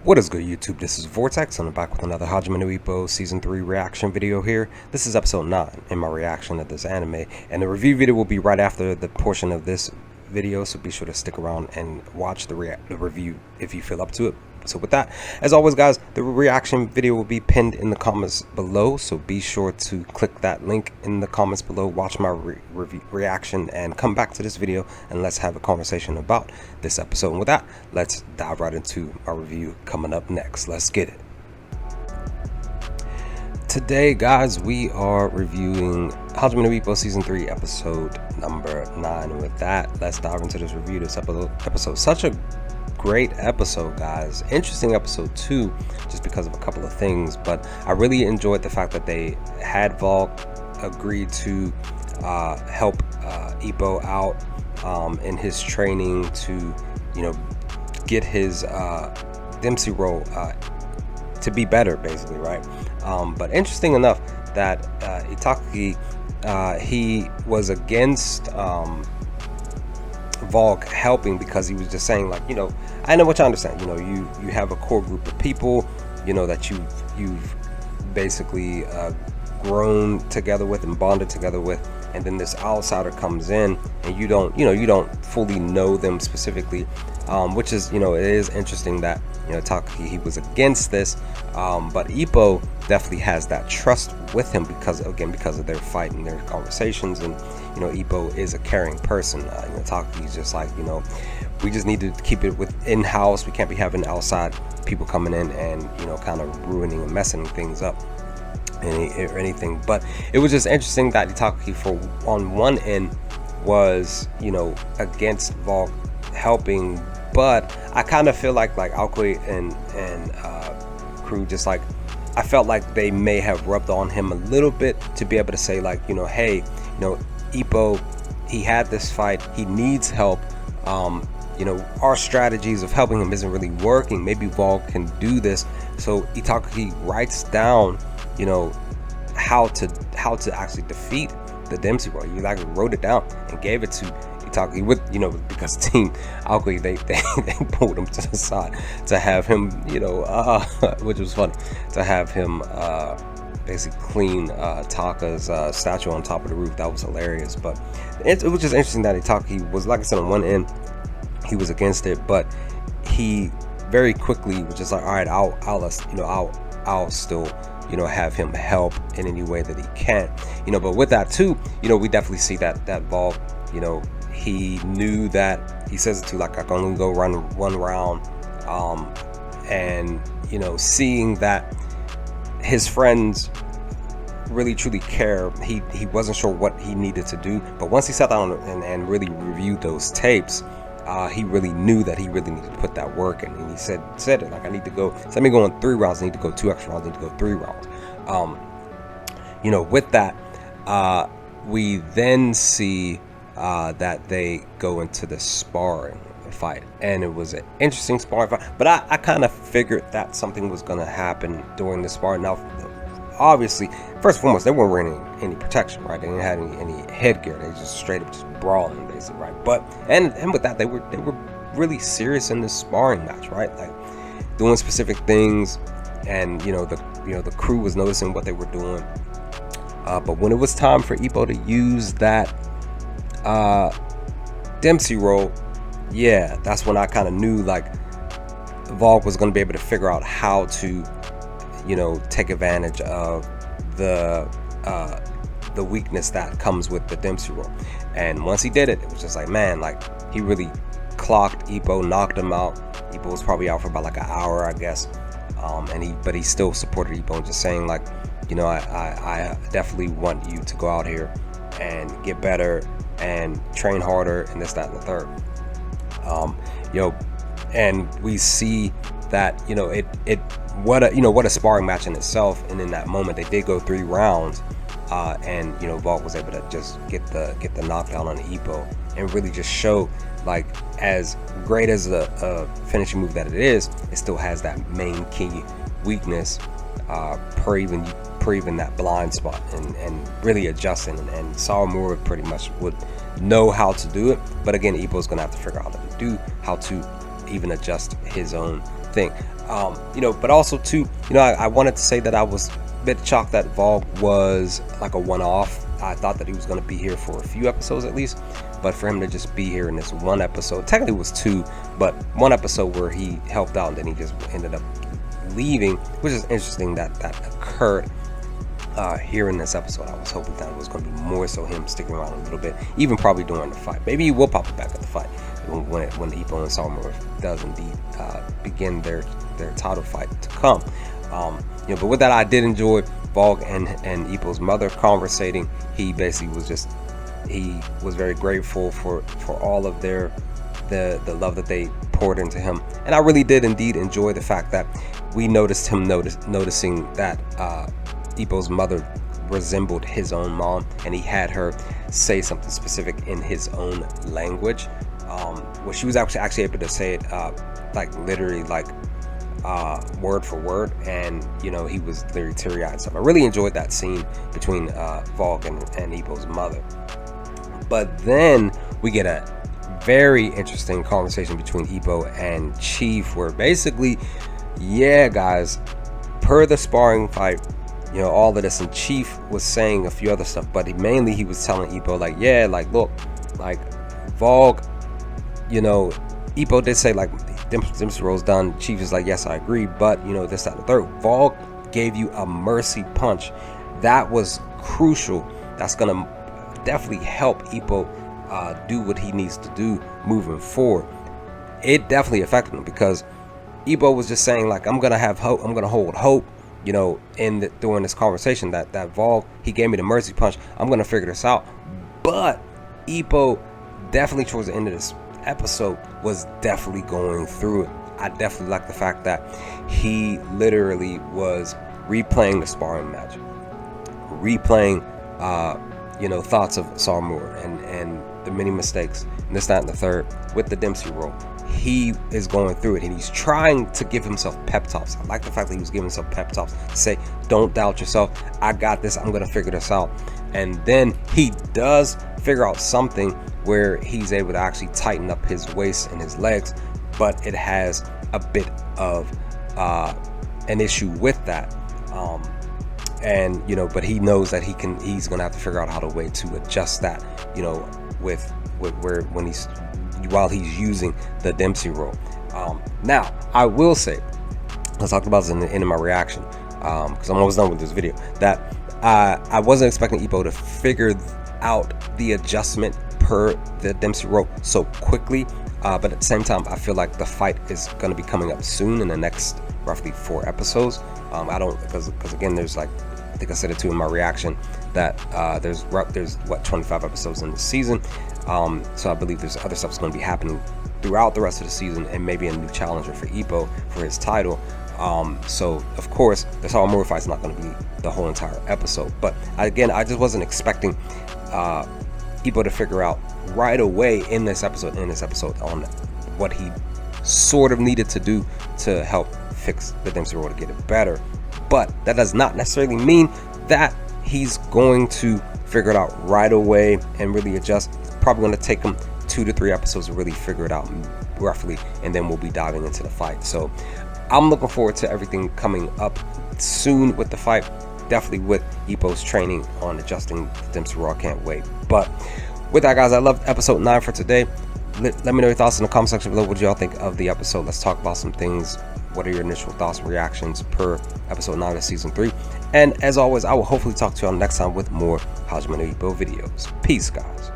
What is good, YouTube? This is Vortex, and I'm back with another Hajime no Ippo Season 3 reaction video here. This is episode 9 in my reaction of this anime, and the review video will be right after the portion of this video, so be sure to stick around and watch the review if you feel up to it. So with that, as always guys, the reaction video will be pinned in the comments below, so be sure to click that link in the comments below, watch my reaction, and come back to this video and let's have a conversation about this episode. And with that, let's dive right into our review coming up next. Let's get it. Today guys, we are reviewing Hajime no Ippo Season 3 episode number 9, and with that, let's dive into this review. This episode, such a great episode guys, interesting episode too, just because of a couple of things, but I really enjoyed the fact that they had Volk agree to help Ippo out in his training to, you know, get his Dempsey role to be better, basically, right? But interesting enough that Itagaki, he was against Volk helping, because he was just saying, like, you know, I know what you understand, you know, you have a core group of people, you know, that you've basically grown together with and bonded together with, and then this outsider comes in and you don't fully know them specifically, which is, you know, it is interesting that, you know, Itagaki, he was against this, but Ippo definitely has that trust with him because of their fight and their conversations. And you know, Ippo is a caring person. You know, Itagaki's just like, you know, we just need to keep it with in-house. We can't be having outside people coming in and, you know, kind of ruining and messing things up or anything. But it was just interesting that Itagaki, on one end, was, you know, against Volk helping, but I kind of feel like Aokoi and crew, just like, I felt like they may have rubbed on him a little bit to be able to say, like, you know, hey, you know, Ippo, he had this fight, he needs help, you know, our strategies of helping him isn't really working, maybe Volk can do this. So Itagaki writes down, you know, how to actually defeat the Dempsey role. He like wrote it down and gave it to Itagaki, with, you know, because Team Aokoi, they pulled him to the side to have him, you know, which was funny, to have him basically clean Taka's statue on top of the roof. That was hilarious. But it was just interesting that Itagaki was, like I said, on one end he was against it, but he very quickly was just like, all right, I'll still, you know, have him help in any way that he can, you know. But with that too, you know, we definitely see that Volk, you know, he knew that, he says it too, like, I can only go run one round, and, you know, seeing that his friends really truly care, he wasn't sure what he needed to do, but once he sat down and really reviewed those tapes, he really knew that he really needed to put that work in, and he said it, like, I need to go, instead of me going 3 rounds, I need to go 2 extra rounds, I need to go 3 rounds. You know, with that, we then see that they go into the sparring fight, and it was an interesting sparring fight, but I kind of figured that something was going to happen during the sparring. Now, obviously, first and foremost, they weren't wearing any protection, right? They didn't have any headgear. They just straight up just brawling, basically, right? But and with that, they were really serious in this sparring match, right? Like, doing specific things, and you know, the crew was noticing what they were doing. But when it was time for Ippo to use that Dempsey role, yeah, that's when I kind of knew, like, Volk was going to be able to figure out how to, you know, take advantage of the weakness that comes with the Dempsey role. And once he did it, it was just like, man, like, he really clocked Ippo, knocked him out. Ippo was probably out for about like an hour, I guess, but he still supported Ippo, just saying, like, you know, I definitely want you to go out here and get better and train harder and this, that, and the third. You know, and we see that, you know, what a sparring match in itself. And in that moment, they did go 3 rounds, and you know, Volk was able to just get the knockdown on Ippo and really just show, like, as great as a finishing move that it is, it still has that main key weakness, per even that blind spot, and really adjusting, and Sawamura pretty much would know how to do it, but again, Ippo's gonna have to figure out how to even adjust his own thing. But also too, I wanted to say that I was a bit shocked that Vogue was like a one-off. I thought that he was going to be here for a few episodes at least, but for him to just be here in this one episode, technically it was two, but one episode where he helped out and then he just ended up leaving, which is interesting that occurred here in this episode. I was hoping that it was going to be more so him sticking around a little bit, even probably during the fight. Maybe he will pop back at the fight when Ippo and Sarmura does indeed begin their title fight to come. But with that, I did enjoy Vogue and Ippo's mother conversating. He basically was very grateful for all of the love that they poured into him, and I really did indeed enjoy the fact that we noticed him noticing that Ippo's mother resembled his own mom, and he had her say something specific in his own language, where she was actually able to say it like literally like word for word, and he was literally teary-eyed and stuff. I really enjoyed that scene between Vogue and Ippo's mother. But then we get a very interesting conversation between Ippo and Chief, where basically, yeah guys, per the sparring fight, all of this, and Chief was saying a few other stuff, but he was telling Ippo like, yeah, like look, like Vogue, Ippo did say like Dempsey Roll's done. Chief is like, yes, I agree, but this, that, and the third. Vogue gave you a mercy punch that was crucial. That's gonna definitely help Ippo do what he needs to do moving forward. It definitely affected him, because Ippo was just saying like, I'm gonna have hope, I'm gonna hold hope, during this conversation that Vogue, he gave me the mercy punch, I'm gonna figure this out. But Ippo definitely towards the end of this episode was definitely going through it. I definitely like the fact that he literally was replaying the sparring match, replaying thoughts of Sarmura and the many mistakes and this, that, and the third with the Dempsey roll. He is going through it, and he's trying to give himself pep talks. I like the fact that he was giving himself pep talks to say, don't doubt yourself, I got this, I'm gonna figure this out. And then he does figure out something where he's able to actually tighten up his waist and his legs, but it has a bit of an issue with that, but he knows that he's gonna have to figure out how to way to adjust that, while he's using the Dempsey roll. Now I will say, I talked about this in the end of my reaction, because I'm almost done with this video, that I wasn't expecting Ippo to figure out the adjustment per the Dempsey roll so quickly, but at the same time I feel like the fight is going to be coming up soon in the next roughly 4 episodes. Because again, there's like, I think I said it too in my reaction, that there's 25 episodes in the season, so I believe there's other stuff that's going to be happening throughout the rest of the season, and maybe a new challenger for Ippo for his title. So of course the Sarmura fight's not going to be the whole entire episode, but again, I just wasn't expecting Ippo to figure out right away in this episode on what he sort of needed to do to help fix the Dempsey roll to get it better. But that does not necessarily mean that he's going to figure it out right away and really adjust. It's probably going to take him 2 to 3 episodes to really figure it out roughly, and then we'll be diving into the fight. So I'm looking forward to everything coming up soon with the fight, definitely with Ippo's training on adjusting the Dempsey roll. I can't wait. But with that, guys, I loved episode 9 for today. Let me know your thoughts in the comment section below. What do y'all think of the episode? Let's talk about some things. What are your initial thoughts and reactions per episode 9 of season 3? And as always, I will hopefully talk to y'all next time with more Hajime no Ippo videos. Peace, guys.